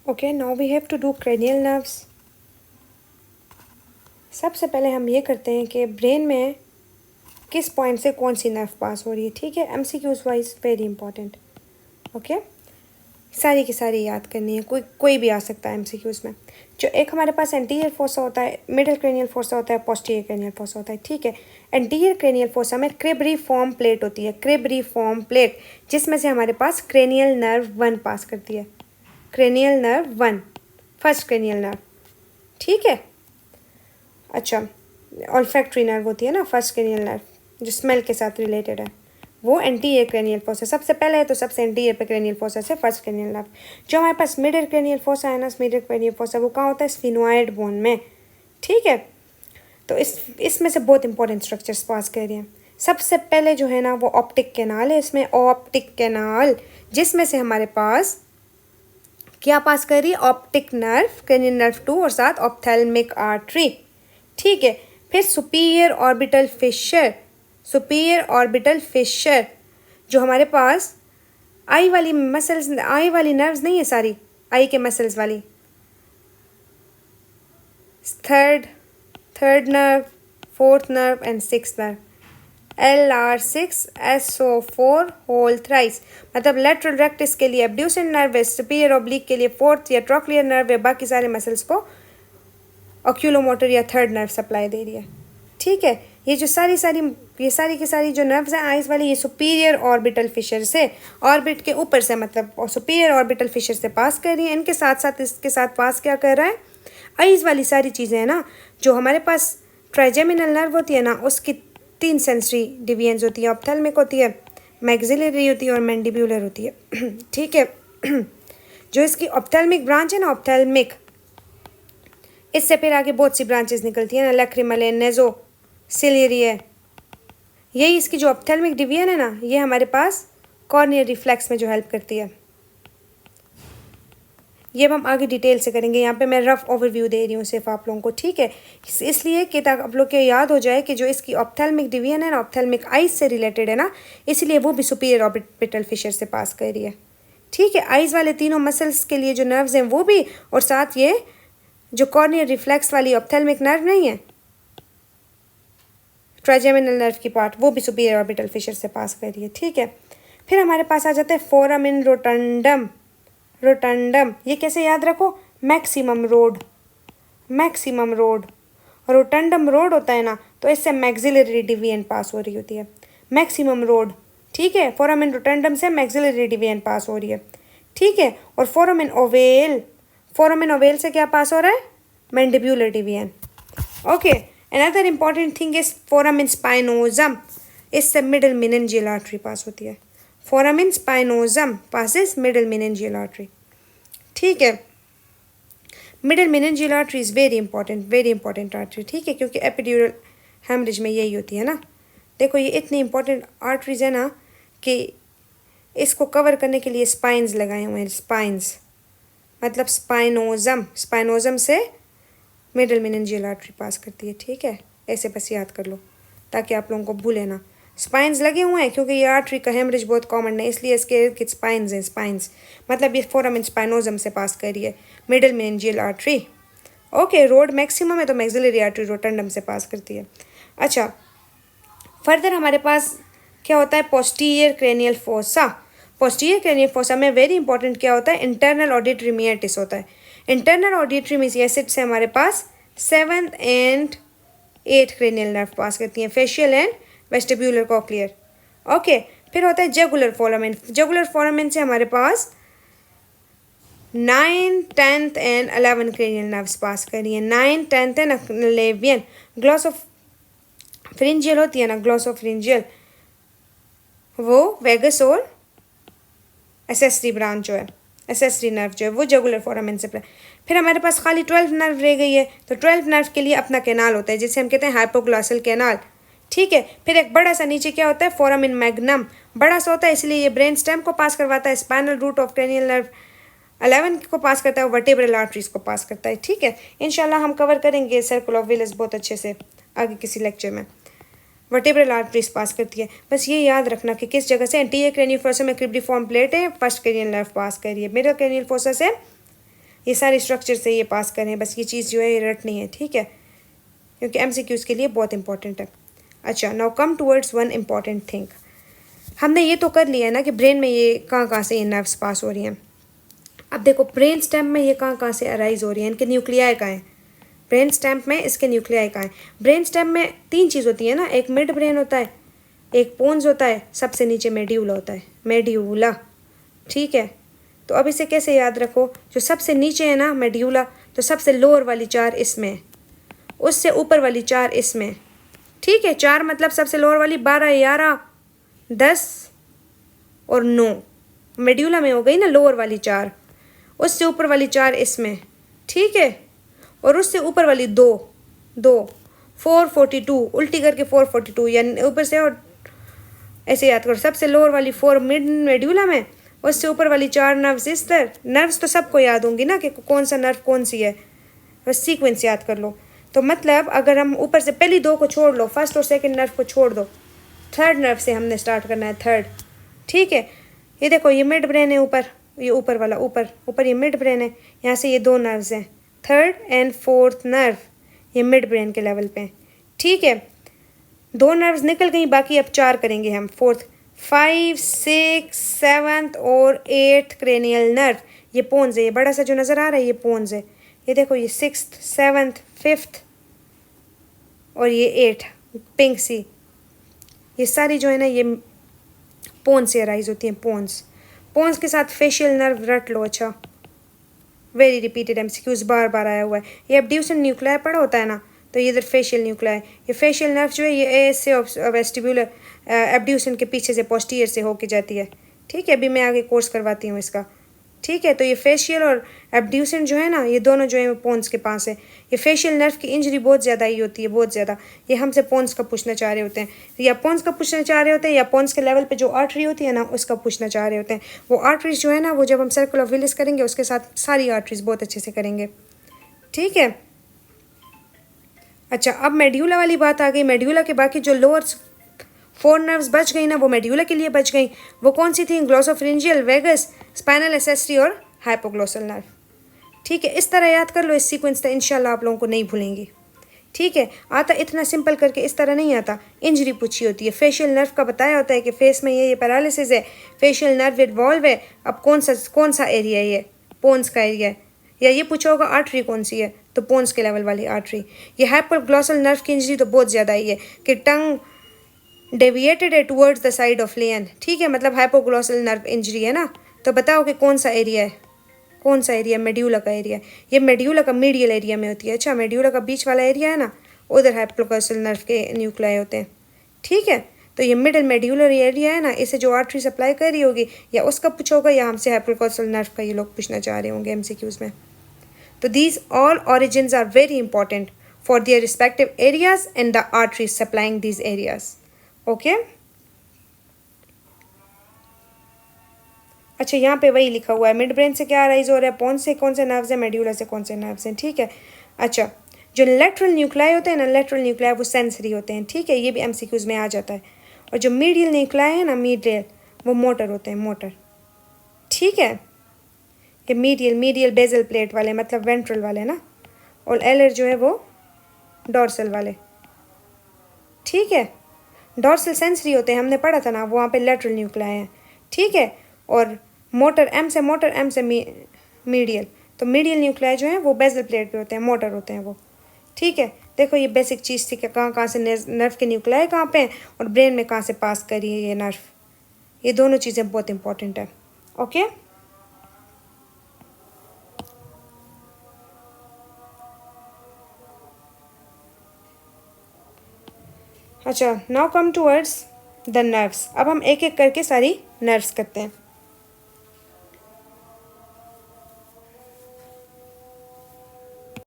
Okay, now we have to do cranial nerves. सबसे पहले हम ये करते हैं कि ब्रेन में किस पॉइंट से कौन सी नर्व पास हो रही है, ठीक है। MCQs wise very important. Okay, सारी की सारी याद करनी है, कोई भी आ सकता है एमसीक्यूज में। जो एक हमारे पास एंटीरियर फोसा होता है, मिडिल क्रेनियल फोसा होता है, पोस्टीरियर क्रेनियल फोसा होता है, ठीक है। एंटीरियर क्रेनियल फोसा में क्रिबरिफॉर्म प्लेट होती है, क्रिबरिफॉर्म प्लेट, जिसमें से हमारे पास क्रेनियल नर्व 1 पास करती है। Cranial nerve 1, first cranial nerve, ठीक है। अच्छा, ऑल्फैक्टरी नर्व होती है ना फर्स्ट क्रेनियल नर्व, जो स्मेल के साथ रिलेटेड है, वो एंटीरियर क्रेनियल फोसा सबसे पहले है, तो सबसे एंटीरियर पे क्रेनियल फोसा से फर्स्ट क्रेनियल नर्व। जो हमारे पास मिडिल क्रेनियल फोसा है ना, मिडिल क्रेनियल फोसा वो कहाँ होता है, स्फिनोइड बोन में, ठीक है। तो इसमें से बहुत इंपॉर्टेंट स्ट्रक्चर्स पास कर रहे हैं। सबसे पहले जो है ना वो ऑप्टिक कैनाल है, इसमें ऑप्टिक कैनाल, जिसमें से हमारे पास क्या पास कर रही है, ऑप्टिक नर्व, क्रेनियल नर्व 2 और साथ ऑप्थेल्मिक आर्टरी, ठीक है। फिर superior orbital Fisher, superior orbital Fisher जो हमारे पास आई वाली मसल्स, आई वाली नर्व्स नहीं है सारी, आई के मसल्स वाली, third nerve, fourth nerve and sixth nerve, LR6 SO4 whole thrice, मतलब लेटरल रेक्टस के लिए एब्ड्यूसेंट नर्व है, सुपीरियर ऑब्लिक के लिए फोर्थ या ट्रोक्लियर नर्व है, बाकी सारे मसल्स को ऑक्यूलोमोटर या थर्ड नर्व सप्लाई दे रही है, ठीक है। ये जो सारी की सारी जो नर्व्स हैं आइज वाली, ये सुपीरियर ऑर्बिटल फिशर से, ऑर्बिट के ऊपर से, मतलब सुपीरियर ऑर्बिटल फिशर से पास कर रही है। इनके साथ साथ इसके साथ पास क्या कर रहा है, आइज वाली सारी चीज़ें हैं ना, जो हमारे पास ट्राइजेमिनल नर्व होती है ना, उसकी 3 सेंसरी डिवीजन्स होती है, ऑप्थेल्मिक होती है, मैक्सिलरी होती है और मैंडिब्यूलर होती है, ठीक है। जो इसकी ऑप्थेल्मिक ब्रांच है ना, ऑप्थेल्मिक, इससे फिर आगे बहुत सी ब्रांचेस निकलती है ना, लैक्रिमल है, नेजो सिलियरी है। यही इसकी जो ऑप्थेल्मिक डिवीजन है ना, ये हमारे पास कॉर्नियल रिफ्लेक्स में जो हेल्प करती है। ये हम आगे डिटेल से करेंगे, यहाँ पे मैं रफ ओवरव्यू दे रही हूँ सिर्फ आप लोगों को, ठीक है। इसलिए कि ताकि आप लोग को याद हो जाए कि जो इसकी ऑप्थेल्मिक डिवीजन है ना, ऑप्थेल्मिक आइज से रिलेटेड है ना, इसलिए वो भी सुपीरियर ऑर्बिटल फिशर से पास कर रही है, ठीक है। आइज वाले तीनों मसल्स के लिए जो नर्व्स हैं वो भी, और साथ ये जो कॉर्नियल रिफ्लेक्स वाली ऑप्थेल्मिक नर्व नहीं है, ट्राइजेमिनल नर्व की पार्ट, वो भी सुपीरियर ऑर्बिटल फिशर से पास कर रही है, ठीक है। फिर हमारे पास आ जाता है फोरामिन रोटंडम, रोटंडम ये कैसे याद रखो, maximum road, maximum road, rotundum road होता है ना, तो इससे मैक्सिलरी डिवीजन पास हो रही होती है, मैक्सिमम रोड, ठीक है। फोरामिन रोटंडम से मैक्सिलरी डिवीजन पास हो रही है, ठीक है। और फोरामिन ओवेल, फोरामिन ओवेल से क्या पास हो रहा है, mandibular division, okay. Another important thing is foramen spinosum, इससे मिडिल मेनिंजियल आर्टरी पास होती है, foramen spinosum passes middle meningeal artery, ठीक है। Middle meningeal artery is very important artery, ठीक है, क्योंकि एपिड्यूरल हेमरेज में यही होती है ना। देखो ये इतनी इंपॉर्टेंट आर्टरीज है ना कि इसको कवर करने के लिए स्पाइन्स लगाए हुए हैं, स्पाइन्स मतलब स्पाइनोजम, स्पाइनोजम से मिडिल मेनिंजियल आर्टरी पास करती है, ठीक है। ऐसे बस याद कर लो ताकि आप लोगों को भूले ना। स्पाइन्स लगे हुए हैं क्योंकि ये आर्टरी का हेमरेज बहुत कॉमन है, इसलिए इसके स्पाइन्स हैं, स्पाइन्स मतलब ये फोरामिन स्पाइनोजम से पास कर रही है middle meningeal artery, okay. Road maximum है तो मैक्सिलरी आर्टरी रोटंडम से पास करती है। अच्छा, फर्दर हमारे पास क्या होता है, posterior cranial fossa, posterior cranial fossa में वेरी इंपॉर्टेंट क्या होता है, इंटरनल ऑडिटरी मियाटिस होता है। इंटरनल ऑडिटरी मियाटिस से हमारे पास 7th and 8th cranial nerve पास करती हैं, facial and vestibular cochlear, okay. फिर होता है जगुलर फोरामिन, जगुलर फोरामिन से हमारे पास 9th, 10th and 11th cranial nerves पास कर रही हैं, 9th, 10th एंड 11th। ग्लॉसोफ्रिंजियल होती है ना, ग्लॉसोफ्रिंजियल, वो वेगस और एसेसरी ब्रांच जो है, एसेसरी नर्व जो है वो जगुलर फोरामिन से। फिर हमारे पास खाली 12th नर्व रह गई है, तो 12th नर्व के लिए अपना कैनाल होता है जिसे हम कहते हैं हाइपोग्लॉसल कैनाल, ठीक है। फिर एक बड़ा सा नीचे क्या होता है, फोरामिन मैग्नम, बड़ा सा होता है इसलिए ये ब्रेन स्टेम को पास करवाता है, spinal root of cranial nerve 11 को पास करता है, वर्टेब्रल आर्टरीज को पास करता है, ठीक है। इंशाल्लाह हम कवर करेंगे सर्कल ऑफ विलिस बहुत अच्छे से आगे किसी लेक्चर में। वर्टेब्रल आर्टरीज पास करती है, बस ये याद रखना कि किस जगह से, एंटीरियर क्रेनियल फोसा में क्रिबरिफॉर्म प्लेट है, फर्स्ट क्रेनियल नर्व पास कर रही है, मिडिल क्रेनियल फोसा से ये सारे स्ट्रक्चर से ये पास करें, बस ये चीज़ जो है ये रटनी है, ठीक है, क्योंकि MCQs के लिए बहुत इंपॉर्टेंट है। अच्छा, now come towards one important thing. हमने ये तो कर लिया है ना कि ब्रेन में ये कहाँ कहाँ से ये नर्व्स पास हो रही हैं। अब देखो ब्रेन स्टेम में ये कहाँ कहाँ से अराइज हो रही है, इनके न्यूक्लियाई कहाँ हैं, ब्रेन स्टेम में इसके न्यूक्लियाई कहाँ हैं। ब्रेन स्टेम में 3 चीज़ होती है ना, एक मिड ब्रेन होता है, एक पोन्स होता है, सबसे नीचे मेड्यूला होता है, मेड्यूला, ठीक है। तो अब इसे कैसे याद रखो, जो सबसे नीचे है ना मेड्यूला, तो सबसे लोअर वाली 4 इसमें, उससे ऊपर वाली 4 इसमें, ठीक है। 4 मतलब सबसे लोअर वाली 12, 11, 10 और 9 मेड्यूला में हो गई ना लोअर वाली 4, उससे ऊपर वाली 4 इसमें, ठीक है, और उससे ऊपर वाली 2 442, उल्टी करके 442, यानी ऊपर से, और ऐसे याद करो, सबसे लोअर वाली 4 मिड मेड्यूला में, उससे ऊपर वाली 4 नर्व्स इस तरह। नर्व्स तो सबको याद होंगी ना कि कौन सा नर्व कौन सी है, बस सीक्वेंस याद कर लो। तो मतलब अगर हम ऊपर से पहली 2 को छोड़ लो, फर्स्ट और सेकंड नर्व को छोड़ दो, थर्ड नर्व से हमने स्टार्ट करना है, थर्ड, ठीक है। ये देखो ये मिड ब्रेन है ऊपर, ये ऊपर वाला, ऊपर ये मिड ब्रेन है, यहाँ से ये 2 नर्व्स हैं, थर्ड एंड फोर्थ नर्व ये मिड ब्रेन के लेवल पे, ठीक है। 2 नर्व्स निकल गई, बाकी अब 4 करेंगे हम, फोर्थ, 5, 6, 7 और 8 क्रेनियल नर्व, ये पोन्स है, ये बड़ा सा जो नज़र आ रहा है ये पोन्स है। ये देखो ये 6th, 7th, 5th और ये 8 पिंक सी, ये सारी जो है ना ये पोन्स से अराइज होती हैं, पोन्स के साथ फेशियल नर्व रट लो। अच्छा, वेरी रिपीटेड MCQs, बार बार आया हुआ है। ये एब्ड्यूसन न्यूक्लियाई पढ़ा होता है ना, तो ये इधर फेशियल न्यूक्लियाई, ये फेशियल नर्व जो है ये एस से वेस्टिब्यूलर एब्ड्यूसन के पीछे से पोस्टीरियर से होके जाती है, ठीक है। अभी मैं आगे कोर्स करवाती हूँ इसका, ठीक है। तो ये फेशियल और एब्ड्यूसन जो है ना, ये दोनों जो है पोन्स के पास है। ये फेशियल नर्व की इंजरी बहुत ज़्यादा ही होती है, बहुत ज़्यादा। ये हमसे पोन्स का पूछना चाह रहे होते हैं, या पोन्स का पूछना चाह रहे होते हैं, या पोन्स के लेवल पे जो आर्टरी होती है ना उसका पूछना चाह रहे होते हैं। वो आर्टरीज जो है ना, वो जब हम सर्कल ऑफ विलिस करेंगे उसके साथ सारी आर्टरीज बहुत अच्छे से करेंगे, ठीक है। अच्छा, अब मेड्यूला वाली बात आ गई। मेड्यूला के बाकी जो लोअर 4 नर्व्स बच गई ना, वो मेड्यूला के लिए बच गई। वो कौन सी थी? ग्लोसोफ्रिंजियल, वेगस, स्पाइनल एसेसरी और हाइपोग्लोसल नर्व, ठीक है। इस तरह याद कर लो इस सीक्वेंस से, इंशाल्लाह आप लोगों को नहीं भूलेंगी, ठीक है। आता इतना सिंपल करके इस तरह नहीं आता, इंजरी पूछी होती है। फेशियल नर्व का बताया होता है कि फेस में ये पैरालिसिस है, फेशियल नर्व इन्वॉल्व है। अब कौन सा एरिया है? ये पोन्स का एरिया है। या ये पूछा होगा आर्टरी कौन सी है, तो पोन्स के लेवल वाली आर्टरी। ये हाइपोग्लोसल नर्व की इंजरी तो बहुत ज़्यादा ही है कि टंग डेविएटेड है टुवर्ड्स द साइड ऑफ लेन, ठीक है, मतलब हाइपोग्लोसल नर्व इंजरी है ना। तो बताओ कि कौन सा एरिया है, कौन सा एरिया? मेड्यूला का एरिया। ये मेड्यूला का मीडियल एरिया में होती है। अच्छा, मेड्यूला का बीच वाला एरिया है ना, उधर हाइपोग्लोसल नर्व के न्यूक्लियाई होते हैं, ठीक है। तो ये मिडल मेड्यूलर एरिया है ना, इसे जो आर्टरी सप्लाई कर रही होगी, या उसका पूछा होगा या हमसे हाइपोग्लोसल नर्व का ये लोग पूछना चाह रहे होंगे MCQs में। तो these all origins are very important for their respective areas and the arteries supplying these areas. Okay? अच्छा, यहाँ पे वही लिखा हुआ है, मिड ब्रेन से क्या अराइज हो रहा है, पोन्स से कौन से नर्व्स हैं, मेड्यूला से कौन से नर्व्स हैं, ठीक है। अच्छा, जो लेटरल न्यूक्लियाई होते हैं ना, लेटरल न्यूक्लियाई वो सेंसरी होते हैं, ठीक है, ये भी MCQs में आ जाता है। और जो मीडियल न्यूक्लियाई है ना, मीडियल, वो मोटर होते हैं, मोटर, ठीक है। ये मीडियल बेजल प्लेट वाले, मतलब वेंट्रल वाले ना, और एलर जो है वो डॉर्सल वाले, ठीक है। डॉर्सल सेंसरी होते हैं, हमने पढ़ा था ना, वहाँ पे लेटरल न्यूक्लियाई हैं, ठीक है। और मोटर, एम से मीडियल, तो मीडियल न्यूक्लियाई जो है वो बेजल प्लेट पे होते हैं, मोटर होते हैं वो, ठीक है। देखो ये बेसिक चीज़ थी कि कहाँ से नर्व के न्यूक्लियाई कहाँ पे हैं और ब्रेन में कहाँ से पास करी है ये नर्व। ये दोनों चीज़ें बहुत इंपॉर्टेंट है, ओके। अच्छा, now come towards the nerves. अब हम एक एक करके सारी नर्व्स करते हैं।